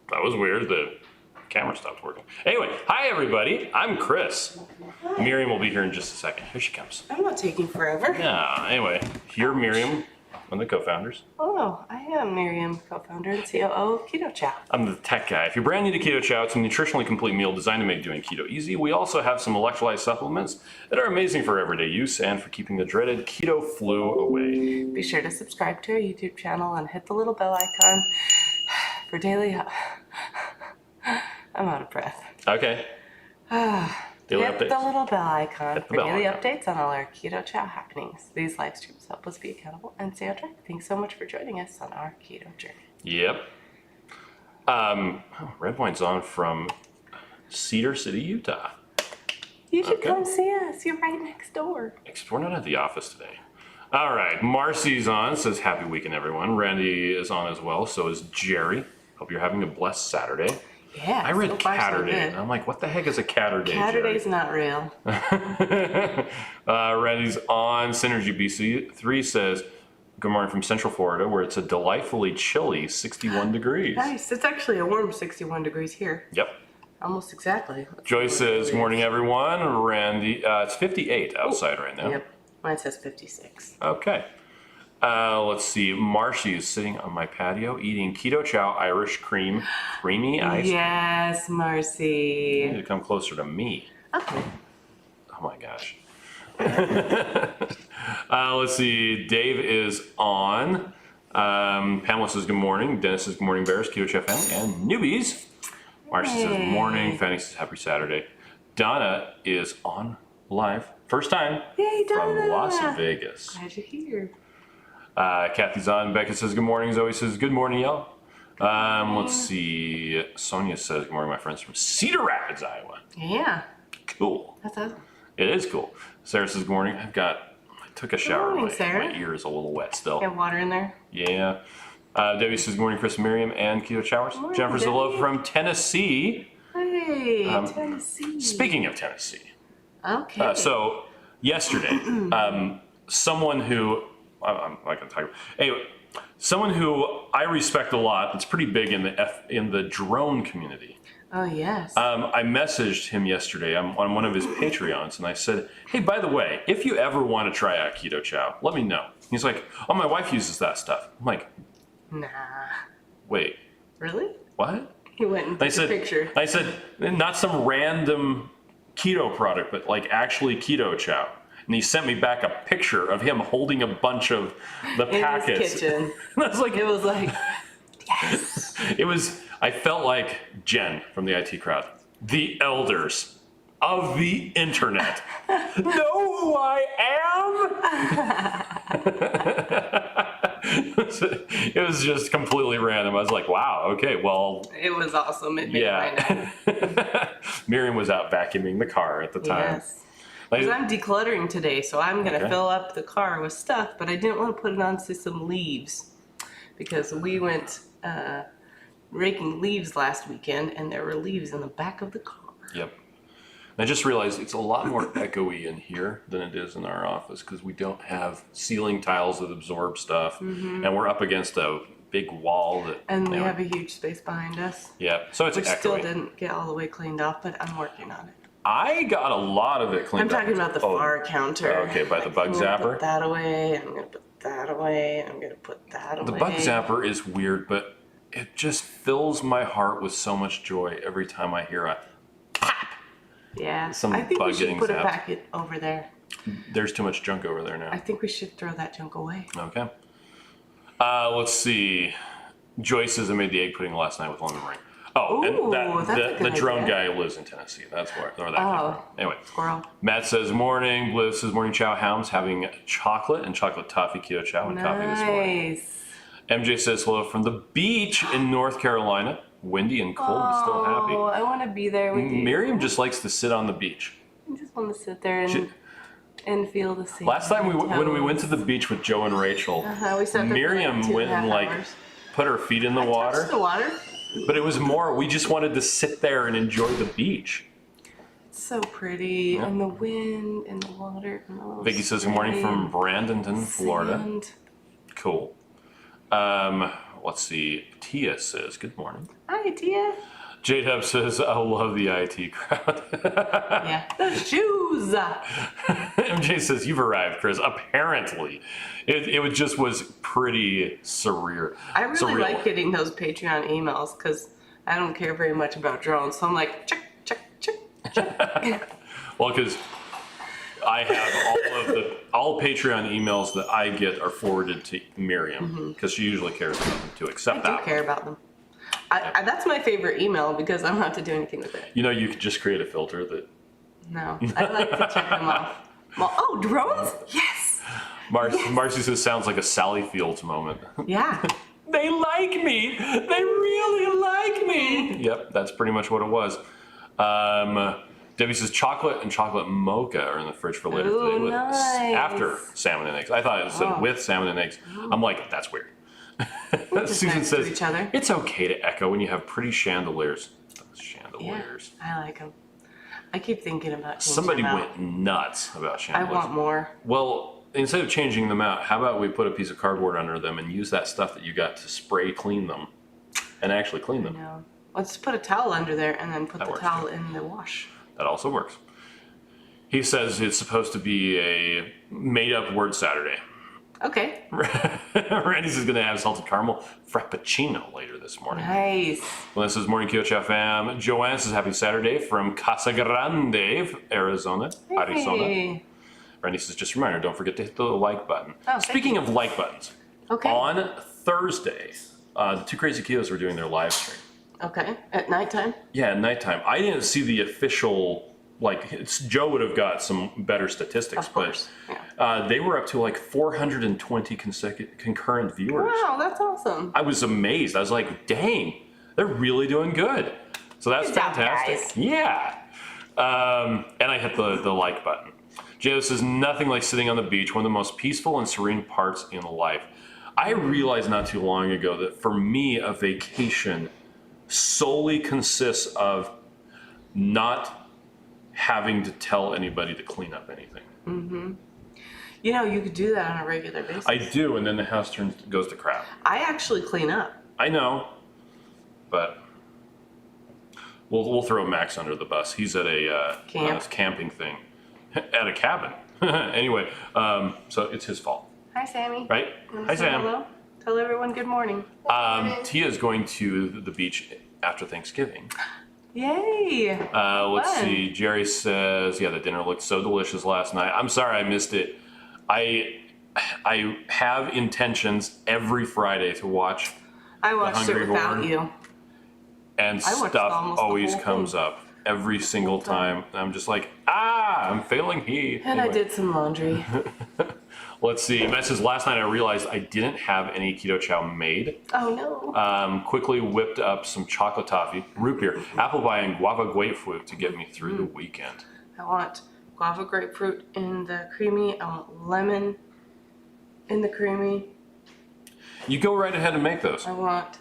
That was weird. The camera stopped working. Anyway, hi everybody. I'm Chris. Miriam will be here in just a second. Here she comes. I'm not taking forever. Yeah, anyway, you're Miriam, one of the co-founders. Oh, I am Miriam, co-founder and COO of Keto Chow. I'm the tech guy. If you're brand new to Keto Chow, it's a nutritionally complete meal designed to make doing keto easy. We also have some electrolyte supplements that are amazing for everyday use and for keeping the dreaded keto flu away. Be sure to subscribe to our YouTube channel and hit the little bell icon for daily... I'm out of breath. Okay. Hit updates. the little bell icon for daily icon. updates on all our Keto Chow happenings. These live streams help us be accountable and stay on track. Thanks so much for joining us on our keto journey. Yep. Red Wine's on from Cedar City, Utah. You should come see us. You're right next door. Except we're not at the office today. All right, Marcy's on, says happy weekend, everyone. Randy is on as well, so is Jerry. Hope you're having a blessed Saturday. Yeah, I read so far, so Catterday, good. and I'm like, what the heck is a Catterday, Catterday's not real. Randy's on. Synergy BC3 says, good morning from Central Florida, where it's a delightfully chilly 61 degrees. Nice. It's actually a warm 61 degrees here. Yep. Almost exactly. Joyce says, morning, everyone. Randy, it's 58 outside right now. Yep. Mine says 56. Okay. Let's see. Marcy is sitting on my patio eating Keto Chow Irish cream creamy ice. Yes, You Marcy. need to come closer to me. Okay. Oh my gosh. Let's see. Dave is on. Pamela says good morning. Dennis says good morning, Bears, Keto Chow family, and newbies. Marcy says good morning. Fanny says happy Saturday. Donna is on live. First time. Yay, Donna. From Las Vegas. Glad you're here. Kathy's on. Becca says good morning. Zoe says good morning, y'all. Let's see. Sonia says good morning, my friends from Cedar Rapids, Iowa. Yeah. Cool. That's awesome. It is cool. Sarah says good morning. I took a shower. morning, Sarah. My ear is a little wet still. You have water in there? Yeah. Debbie says good morning, Chris and Miriam and Keto Chowers. Morning, Jennifer's Debbie. hello from Tennessee. Hey, Tennessee. Speaking of Tennessee. Okay. So yesterday, someone who I'm not going to talk about. Anyway, someone who I respect a lot. That's pretty big in the drone community. Oh, yes. I messaged him yesterday on one of his Patreons, and I said, "Hey, by the way, if you ever want to try out Keto Chow, let me know." He's like, "Oh, my wife uses that stuff." I'm like, Nah. "Wait, Really? what?" He went and took a picture. I said, "Not some random keto product, but like actually Keto Chow." And he sent me back a picture of him holding a bunch of the packets. In his kitchen. It was like, yes. I felt like Jen from the IT crowd. The elders of the internet know who I am? It was just completely random. I was like, wow, okay, well. It was awesome. It made my night. Miriam was out vacuuming the car at the time. Yes. Because I'm decluttering today, so I'm going to fill up the car with stuff, but I didn't want to put it onto some leaves because we went raking leaves last weekend, and there were leaves in the back of the car. Yep. And I just realized it's a lot more echoey in here than it is in our office because we don't have ceiling tiles that absorb stuff, and we're up against a big wall that. And we have a huge space behind us. Yeah, so it's which echoey. Still didn't get all the way cleaned off, but I'm working on it. I got a lot of it cleaned up. I'm talking about the far counter. Okay, by the bug I'm zapper. Put that away. I'm going to put that away. I'm going to put that away. The bug zapper is weird, but it just fills my heart with so much joy every time I hear a pop. Yeah, Some I think bug we should getting put a zapped. packet over there. There's too much junk over there now. I think we should throw that junk away. Okay. Let's see. Joyce says I made the egg pudding last night with lemon ring. Oh, Ooh, and that's a the good drone idea. guy lives in Tennessee. That's where that came from. Anyway, Squirrel. Matt says morning. Blue says morning. Chow Hounds having chocolate and chocolate toffee Keto Chow and coffee this morning. Nice. MJ says hello from the beach in North Carolina. Windy and cold, but still happy. Oh, I want to be there with you. Miriam just likes to sit on the beach. I just want to sit there and feel the same. Last time when we went to the beach with Joe and Rachel, we sat there Miriam for went and hours. put her feet in the water. Touched the water. But it was more, we just wanted to sit there and enjoy the beach. It's so pretty, and the wind and the water. And the Vicky says good morning from Bradenton, Florida. Sand. Cool. Well, Let's see. Tia says, good morning. Hi, Tia. J-Dub says, I love the IT crowd. Yeah, the shoes. MJ says, you've arrived, Chris. Apparently. It just was pretty surreal. I really like getting those Patreon emails because I don't care very much about drones. So I'm like, check, check, check, check. Well, because I have all Patreon emails that I get are forwarded to Miriam because she usually cares about them too, except I do care about them. That's my favorite email because I don't have to do anything with it. You know, you could just create a filter that... No, I like to check them off. Well, oh, drones? Yes! Marcy says, sounds like a Sally Fields moment. Yeah. They like me! They really like me! Yep, that's pretty much what it was. Debbie says, chocolate and chocolate mocha are in the fridge for later today with after salmon and eggs. I thought it said with salmon and eggs. I'm like, that's weird. Susan says, each other. It's okay to echo when you have pretty chandeliers. Chandeliers. Yeah, I like them. I keep thinking about changing Somebody them went nuts about chandeliers. I want more. Well, instead of changing them out, how about we put a piece of cardboard under them and use that stuff that you got to spray clean them and actually clean them? No. Let's put a towel under there and then put the towel too. in the wash. That also works. He says it's supposed to be a made-up word Saturday. Okay. Randy's is going to have salted caramel frappuccino later this morning. Nice. Well, this is Morning Keto Chow fam. Joanne says happy Saturday from Casa Grande, Arizona. Hey. Randy says, just a reminder, don't forget to hit the like button. Oh, Speaking of like buttons, on Thursday, the Two Crazy Ketos were doing their live stream. Okay. At nighttime? Yeah, at nighttime. I didn't see the official, Joe would have got some better statistics, of course. but they were up to 420 concurrent viewers. Wow, that's awesome. I was amazed. I was like, dang, they're really doing good. So that's Good job, fantastic. guys. Yeah. And I hit the like button. Joe says, nothing like sitting on the beach, one of the most peaceful and serene parts in life. I realized not too long ago that for me, a vacation solely consists of not having to tell anybody to clean up anything. Mm-hmm. You know, you could do that on a regular basis. I do, and then the house goes to crap. I actually clean up. I know, but we'll throw Max under the bus. He's at a camping thing at a cabin. Anyway, so it's his fault. Hi, Sammy. Right? Hi, Sam. Hello. Tell everyone good morning. Tia is going to the beach after Thanksgiving. Yay! Let's Fun. see. Jerry says, yeah, the dinner looked so delicious last night. I'm sorry I missed it. I have intentions every Friday to watch I watched it without you. And stuff always comes up every single time. I'm just like, I'm failing here. And anyway. I did some laundry. Let's see. Message last night I realized I didn't have any Keto Chow made. Oh no. Quickly whipped up some chocolate toffee, root beer, apple pie, and guava grapefruit to get me through the weekend. I want guava grapefruit in the creamy. I want lemon in the creamy. You go right ahead and make those. I want,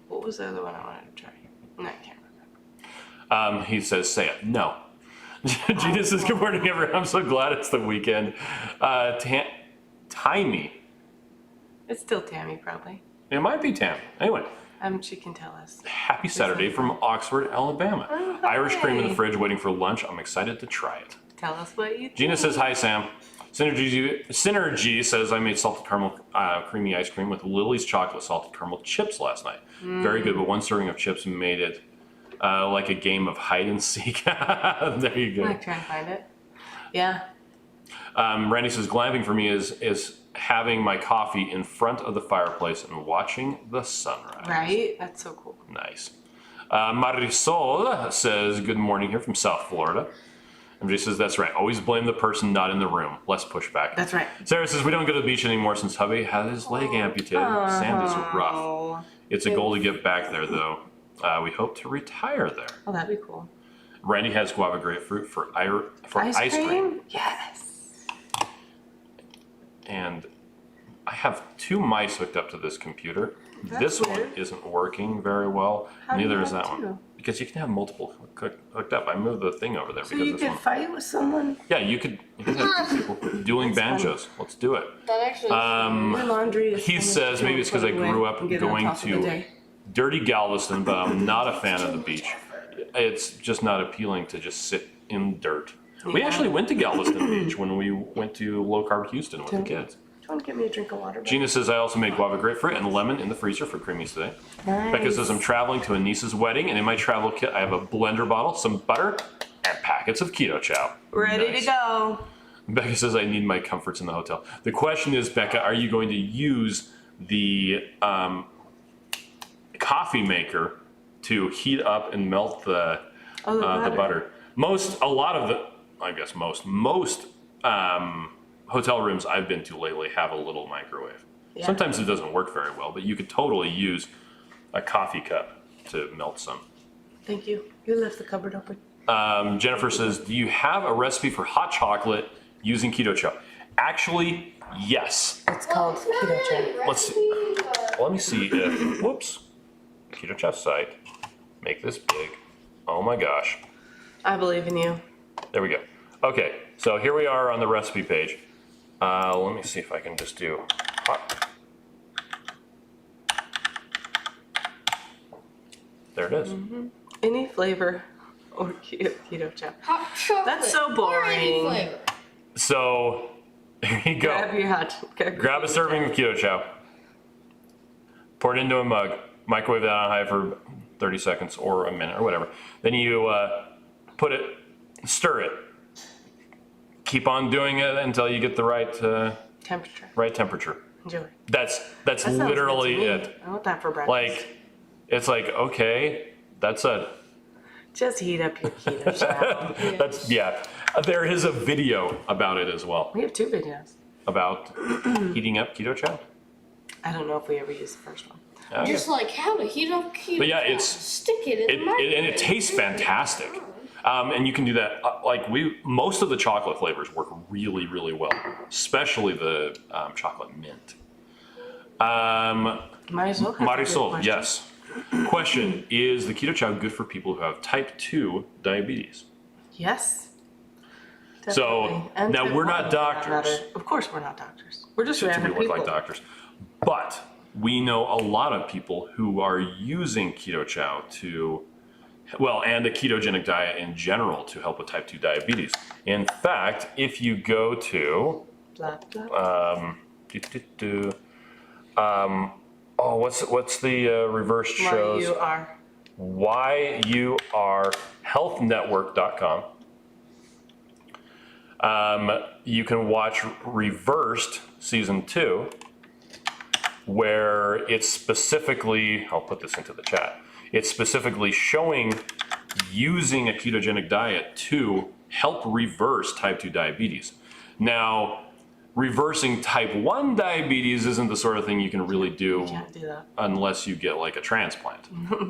what was the other one I wanted to try? No, I can't remember. He says, say it. No. Gina says, good morning, everyone. I'm so glad it's the weekend. Timey. It's still Tammy, probably. It might be Tammy. Anyway. She can tell us. Happy Saturday from Oxford, Alabama. Oh, Irish cream in the fridge waiting for lunch. I'm excited to try it. Tell us what you think. Gina says, hi, Sam. Synergy says, I made salted caramel creamy ice cream with Lily's chocolate salted caramel chips last night. Very good, but one serving of chips made it like a game of hide and seek. There you go. I'm trying to find it. Yeah. Randy says, glamping for me is having my coffee in front of the fireplace and watching the sunrise. Right? That's so cool. Nice. Marisol says, good morning here from South Florida. MJ says, that's right. Always blame the person not in the room. Less pushback. That's right. Sarah says, we don't go to the beach anymore since hubby had his leg amputated. Sand is rough. It's a goal to get back there, though. We hope to retire there. Oh, that'd be cool. Randy has guava grapefruit for ice cream. Yes. And I have 2 mice hooked up to this computer. That's this weird. one isn't working very well. How do Neither you is have that 2? one. because you can have multiple hooked up. I moved the thing over there So because you this could one. fight with someone? Yeah, you could have two people dueling That's banjos. Let's do it. That actually. Your laundry is He finished. says maybe it's because I grew up Get on going top of the to day. dirty Galveston, but I'm not a fan of the beach. It's just not appealing to just sit in dirt. We Yeah. actually went to Galveston Beach when we went to low carb Houston with the kids. Do you want to get me a drink of water? Gina says I also made guava grapefruit and lemon in the freezer for creamies today. Nice. Becca says I'm traveling to a niece's wedding, and in my travel kit I have a blender bottle, some butter, and packets of Keto Chow. Ready Nice. to go. Becca says I need my comforts in the hotel. The question is, Becca, are you going to use the coffee maker to heat up and melt the butter? Most hotel rooms I've been to lately have a little microwave. Yeah. Sometimes it doesn't work very well, but you could totally use a coffee cup to melt some. Thank you. You left the cupboard open. Jennifer says, do you have a recipe for hot chocolate using Keto Chow? Actually, yes. It's called Keto Chow. Let's see. Let me see if, whoops, Keto Chow site, make this big. Oh my gosh. I believe in you. There we go. Okay, so here we are on the recipe page. Let me see if I can just do hot. There it is. Any flavor or Keto Chow. Hot chocolate. That's so or any boring. flavor. So, here you go. Grab your hot. Grab a serving of Keto Chow. Pour it into a mug. Microwave that on high for 30 seconds or a minute or whatever. Then you stir it. Keep on doing it until you get the right temperature. Enjoy. That's That sounds literally good to me. it. I want that for breakfast. It's like, okay, that's a Just heat up your Keto Chow. that's yeah. There is a video about it as well, We have 2 videos. about heating up Keto Chow. I don't know if we ever used the first one. Okay. Just like how to heat up Keto But yeah, Chow. it's- stick it in the microwave. and it tastes fantastic. And you can do that. Most of the chocolate flavors work really, really well, especially the chocolate mint. Might as well. have a good Marisol, question. yes. Question: is the Keto Chow good for people who have type 2 diabetes? Yes. So, Definitely. And now type we're 1 not for that doctors. matter. Of course, we're not doctors. We're just To random look people. like doctors, but we know a lot of people who are using Keto Chow and a ketogenic diet in general to help with type 2 diabetes. In fact, if you go to Blah, blah. what's the reverse shows? You are. YURhealthnetwork.com. You can watch Reversed Season 2, where it's specifically, I'll put this into the chat, it's specifically showing using a ketogenic diet to help reverse type 2 diabetes. Now, reversing type 1 diabetes isn't the sort of thing you can really do Can't do that. unless you get like a transplant.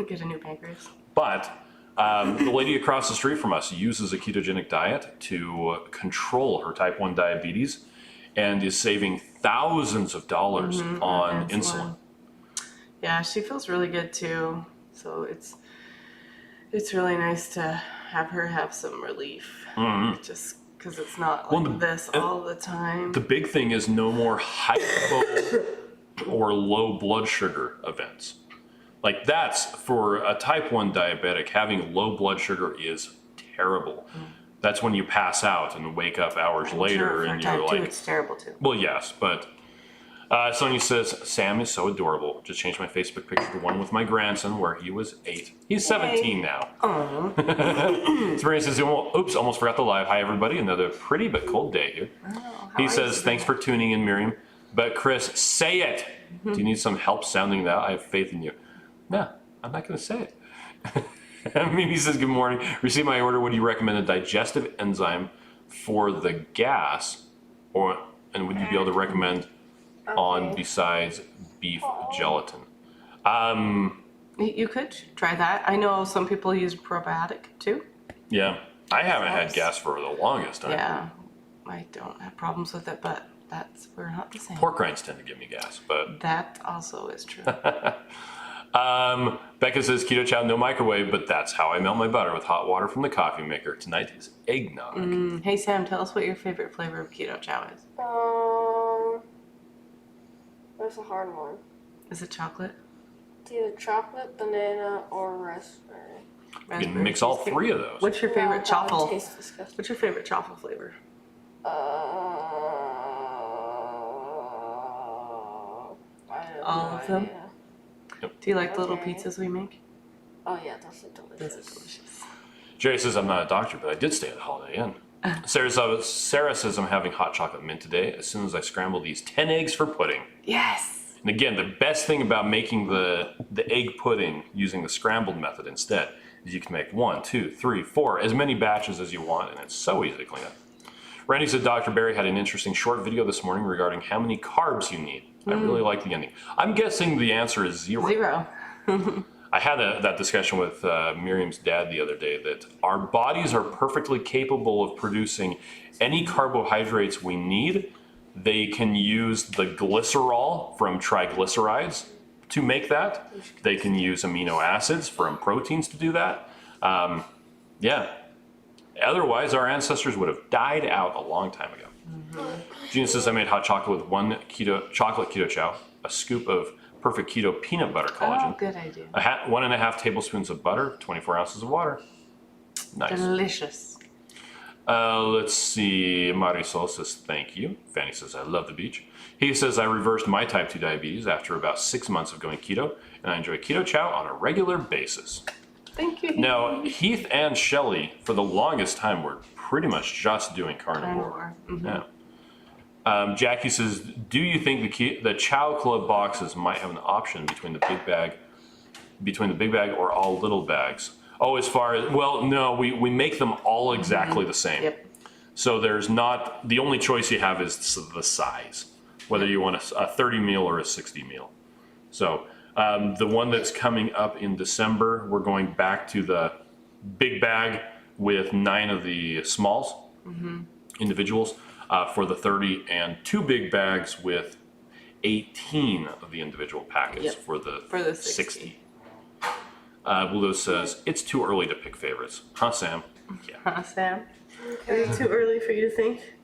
Get a new pancreas. But the lady across the street from us uses a ketogenic diet to control her type 1 diabetes and is saving thousands of dollars on insulin. Yeah, she feels really good too. So it's really nice to have her have some relief. Just because it's not like this all the time. The big thing is no more hypo or low blood sugar events. Like that's for a type 1 diabetic, having low blood sugar is terrible. That's when you pass out and wake up hours later and you're type 2, like, it's terrible too. well, yes, but Sonia says, Sam is so adorable. Just changed my Facebook picture to one with my grandson where he was 8. He's 17 now. Oh, Sabrina says, oops, almost forgot the live. Hi, everybody. Another pretty but cold day here. He says, thanks for tuning in, Miriam. But Chris, say it. Do you need some help sounding that? I have faith in you. No, I'm not going to say it. Mimi says, good morning. Received my order. Would you recommend a digestive enzyme for the gas? And would you be able to recommend on besides beef gelatin? you could try that. I know some people use probiotic too. Yeah. I haven't had gas for the longest time. Yeah, I don't have problems with it, but we're not the same. Pork rinds tend to give me gas, but That also is true. Becca says, Keto Chow, no microwave, but that's how I melt my butter with hot water from the coffee maker. Tonight is eggnog. Hey Sam, tell us what your favorite flavor of Keto Chow is. That's a hard one. Is it chocolate? It's either chocolate, banana, or raspberry. You can mix all three of those. What's your favorite No, that chaffle? one tastes disgusting. What's your favorite chaffle flavor? I have All no of them? idea. Do you like the little Okay. pizzas we make? Oh yeah, those are delicious. Those are delicious. Jerry says, I'm not a doctor, but I did stay at the Holiday Inn. Sarah says, I'm having hot chocolate mint today as soon as I scramble these 10 eggs for pudding. Yes. And again, the best thing about making the egg pudding using the scrambled method instead is you can make 1, 2, 3, 4, as many batches as you want, and it's so easy to clean up. Randy said Dr. Barry had an interesting short video this morning regarding how many carbs you need. I really like the ending. I'm guessing the answer is 0. 0. I had that discussion with Miriam's dad the other day that our bodies are perfectly capable of producing any carbohydrates we need. They can use the glycerol from triglycerides to make that. They can use amino acids from proteins to do that. Yeah. Otherwise, our ancestors would have died out a long time ago. Gina says, I made hot chocolate with 1 chocolate Keto Chow, a scoop of perfect keto peanut butter collagen, Oh, good idea. 1.5 tablespoons of butter, 24 ounces of water. Nice. Delicious. Let's see. Marisol says, thank you. Fanny says, I love the beach. He says, I reversed my type 2 diabetes after about 6 months of going keto, and I enjoy Keto Chow on a regular basis. Thank you. Now, Heath and Shelley, for the longest time, were pretty much just doing carnivore. Yeah. Jackie says, do you think the Chow Club boxes might have an option between the big bag or all little bags? Oh, as far as, well, no, we make them all exactly the same. Yep. So there's not, the only choice you have is the size, whether you want a 30 meal or a 60 meal. So the one that's coming up in December, we're going back to the big bag with 9 of the smalls, individuals, for the 30, and 2 big bags with 18 of the individual packets for the 60. Blue says, it's too early to pick favorites. Huh, Sam? Yeah. Huh, Sam? Okay. Is it too early for you to think?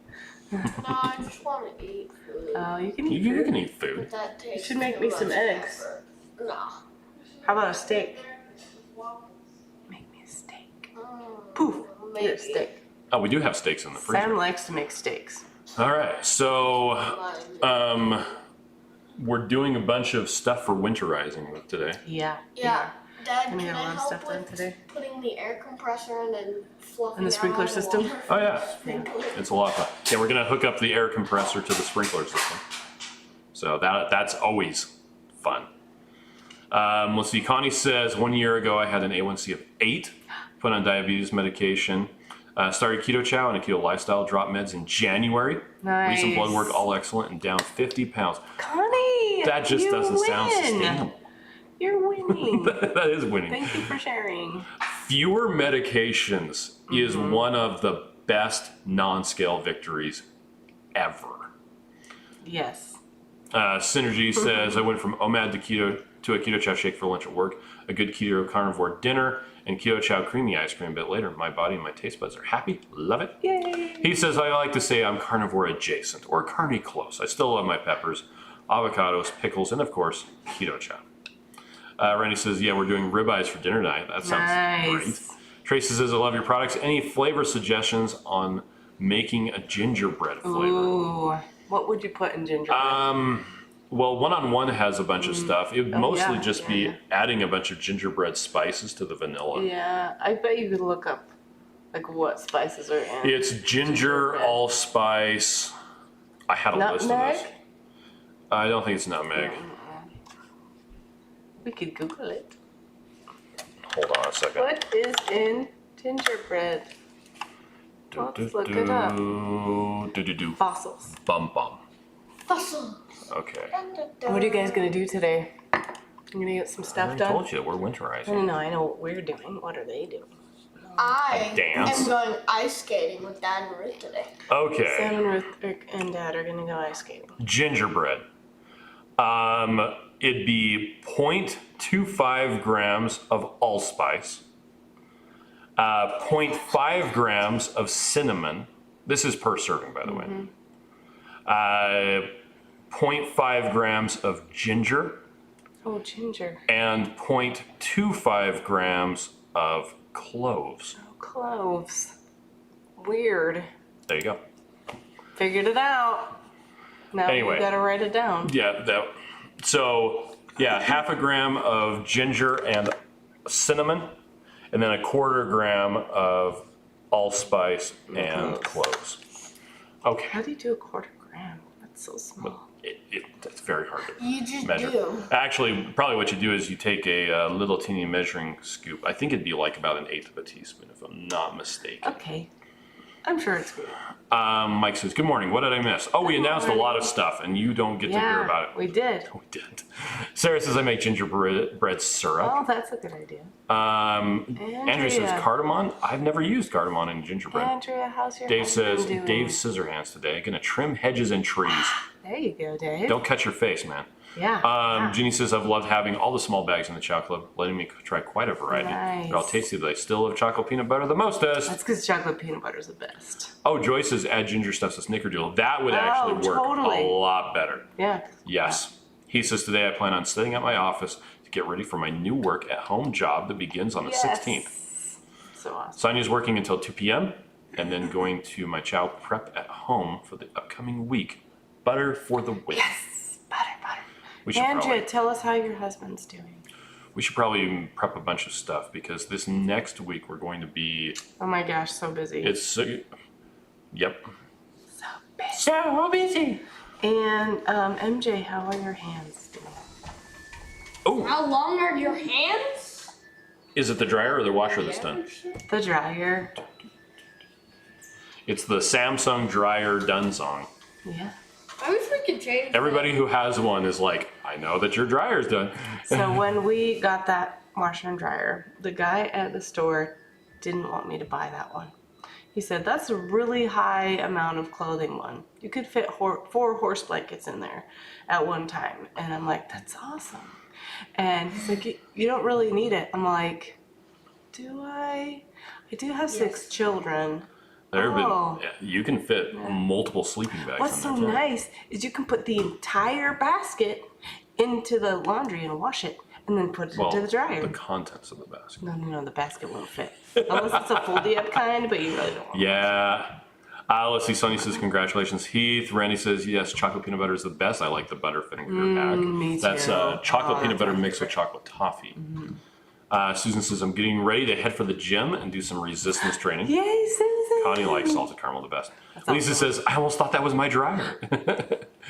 No, I just want to eat food. Oh, you can eat You food. can eat food. But that tastes should make too me some much eggs. effort. No. How about a steak? Make me a steak. Poof. Maybe. Get a steak. Oh, we do have steaks in the freezer. Sam likes to make steaks. All right, so we're doing a bunch of stuff for winterizing today. Yeah. Yeah. Dad, And we can got a I lot of help stuff done with today. putting the air compressor in and fluffing And the out sprinkler all the system? water? Oh yeah, Sprinkler. it's a lot of fun. Yeah, we're gonna hook up the air compressor to the sprinkler system. So that's always fun. Let's see, Connie says, 1 year ago I had an A1C of 8, put on diabetes medication, started Keto Chow and a keto lifestyle, dropped meds in January. Nice. Recent blood work, all excellent, and down 50 pounds. Connie! That just you doesn't sound win. sustainable. You're winning. That is winning. Thank you for sharing. Fewer medications is one of the best non-scale victories ever. Yes. Synergy says, I went from OMAD to a Keto Chow shake for lunch at work, a good keto carnivore dinner, and Keto Chow creamy ice cream a bit later. My body and my taste buds are happy. Love it. Yay. He says, I like to say I'm carnivore adjacent or carny close. I still love my peppers, avocados, pickles, and of course, Keto Chow. Randy says, yeah, we're doing ribeyes for dinner tonight. That sounds great. Tracy says, I love your products. Any flavor suggestions on making a gingerbread flavor? Ooh. What would you put in gingerbread? Well, one-on-one has a bunch of stuff. It would mostly yeah, just be adding a bunch of gingerbread spices to the vanilla. Yeah, I bet you could look up like what spices are in. It's ginger, gingerbread. allspice. I had a list of Nutmeg? this. I don't think it's nutmeg. We could Google it. Hold on a second. What is in gingerbread? Let's look it up. Do. Fossils. Bum bum. Fossil. Okay. What are you guys gonna do today? You gonna get some I stuff already done? told you, we're winterizing. I know what we're doing. What are they doing? I dance? am going ice skating with Dad and Ruth today. Okay. Sam and Ruth and Dad are gonna go ice skating. Gingerbread. it'd be 0.25 grams of allspice, 0.5 grams of cinnamon. This is per serving, by the way. 0.5 grams of ginger. Oh, ginger. And 0.25 grams of cloves. Oh, cloves. Weird. There you go. Figured it out. Now Anyway. you gotta write it down. Yeah, so half a gram of ginger and cinnamon, and then 1/4 gram of allspice and cloves. Okay. How do you do 1/4 gram? That's so small. That's very hard to You just measure. do. Actually, probably what you do is you take a little teeny measuring scoop. I think it'd be like about 1/8 of a teaspoon, if I'm not mistaken. Okay. I'm sure it's good. Mike says, good morning. What did I miss? Oh, we announced a lot of stuff, and you don't get to hear about it. We did. We did. Sarah says, I make gingerbread syrup. Oh, that's a good idea. Andrew says, cardamom? I've never used cardamom in gingerbread. Andrea, how's your Dave husband says, doing? Dave Scissorhands today. Gonna trim hedges and trees. There you go, Dave. Don't cut your face, man. Yeah. Jeannie says, I've loved having all the small bags in the Chow Club, letting me try quite a variety. Nice. They're all tasty, but I still love chocolate peanut butter the mostest. That's because chocolate peanut butter is the best. Oh, Joyce says, add ginger stuff to snickerdoodle. That would actually work totally. a lot better. Yeah. Yes. He says, today I plan on sitting at my office to get ready for my new work at home job that begins on the 16th. So awesome. Sonia's working until 2 p.m. and then going to my Chow prep at home for the upcoming week. Butter for the win. Yes. Butter. We should Andrea, tell us how your husband's doing. We should probably prep a bunch of stuff because this next week we're going to be. Oh my gosh, so busy. Yep. So busy. So busy. And MJ, how are your hands doing? Oh, How long are your hands? is it the dryer or the washer this time? The dryer. It's the Samsung dryer done song. Yeah. I wish we could change. Everybody who has one is like, I know that your dryer's done. So when we got that washer and dryer, the guy at the store didn't want me to buy that one. He said, that's a really high amount of clothing one. You could fit 4 horse blankets in there at one time. And I'm like, that's awesome. And he's like, you don't really need it. I'm like, do I? I do have 6 children. There have Oh. been, you can fit multiple sleeping bags What's in so there. too. nice is you can put the entire basket into the laundry and wash it and then put it Well, into the dryer. the contents of the basket. No, the basket won't fit. Unless it's a foldy up kind, but you really don't want it. Yeah. Let's see. Sonny says, congratulations, Heath. Randy says, yes, chocolate peanut butter is the best. I like the butter fitting for your pack. Me That's too. chocolate Oh, peanut that butter sounds mixed with chocolate toffee. Susan says, I'm getting ready to head for the gym and do some resistance training. Yay, Susan! Connie likes salted caramel the best. That's Lisa awesome. says, I almost thought that was my dryer.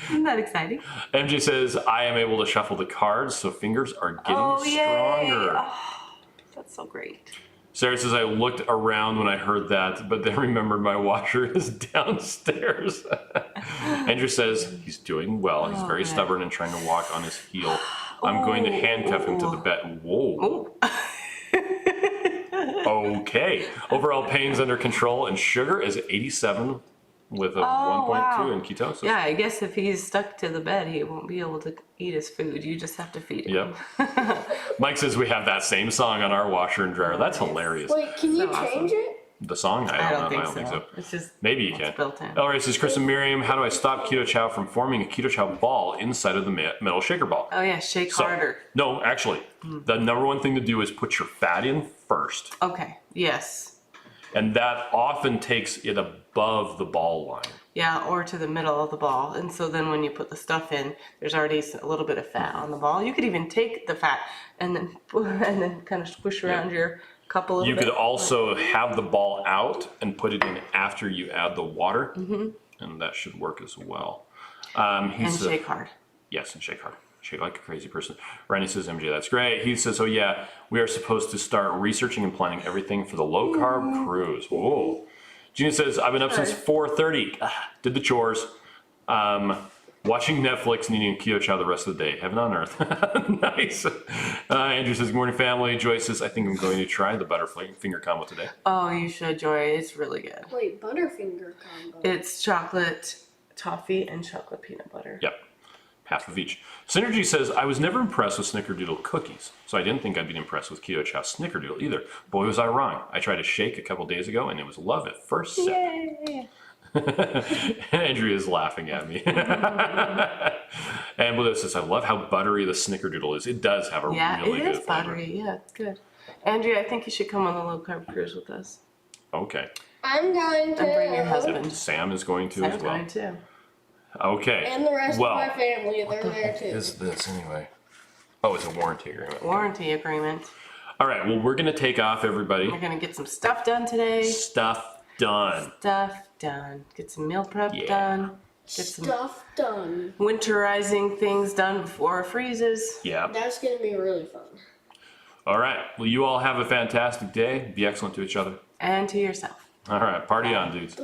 Isn't that exciting? MJ says, I am able to shuffle the cards, so fingers are getting stronger. Oh, that's so great. Sarah says, I looked around when I heard that, but then remembered my washer is downstairs. Andrew says, he's doing well. He's very good. stubborn and trying to walk on his heel. I'm going to handcuff him to the bed. Whoa. Okay. Overall pain's under control, and sugar is 87 with a 1.2 wow. in ketosis. Yeah, I guess if he's stuck to the bed, he won't be able to eat his food. You just have to feed him. Yep. Mike says we have that same song on our washer and dryer. That's hilarious. Wait, can you So awesome. change it? The song? I don't know. think so. It's just Maybe you can. built in. All right, says Chris and Miriam, how do I stop Keto Chow from forming a Keto Chow ball inside of the metal shaker ball? Oh yeah, shake So- harder. No, actually, the number one thing to do is put your fat in first. Okay. Yes. And that often takes it above the ball line. Yeah, or to the middle of the ball. And so then when you put the stuff in, there's already a little bit of fat on the ball. You could even take the fat and then kind of squish around your cup a little You bit. could also have the ball out and put it in after you add the water, and that should work as well. And shake hard. Yes, and shake hard. Shake like a crazy person. Randy says, MJ, that's great. He says, oh yeah, we are supposed to start researching and planning everything for the low carb cruise. Whoa. Gina says, I've been up since 4:30. Did the chores. Watching Netflix and eating Keto Chow the rest of the day. Heaven on earth. Nice. Andrew says, good morning, family. Joy says, I think I'm going to try the Butterfinger combo today. Oh, you should, Joy. It's really good. Wait, Butterfinger combo. It's chocolate toffee and chocolate peanut butter. Yep. half of each. Synergy says, I was never impressed with Snickerdoodle cookies, so I didn't think I'd be impressed with Keto Chow Snickerdoodle either. Boy, was I wrong. I tried a shake a couple days ago, and it was love at first sip. Yay! Andrea's laughing at me. And Melissa says, I love how buttery the Snickerdoodle is. It does have a really good it is flavor. buttery. Yeah, it's good. Andrea, I think you should come on the low carb cruise with us. Okay. I'm going to. And bring your husband. Sam is going to Sam's as well. going too. Okay. And the rest well, of my family, they're there What too. is this anyway? Oh, it's a warranty agreement. Warranty agreement. All right. Well, we're going to take off, everybody. We're gonna get some stuff done today. Stuff done. Stuff done. Get some meal prep Yeah. done. Get some Stuff done. winterizing things done before it freezes. Yeah. That's gonna be really fun. All right. Well, you all have a fantastic day. Be excellent to each other. And to yourself. All right. Party on, dudes.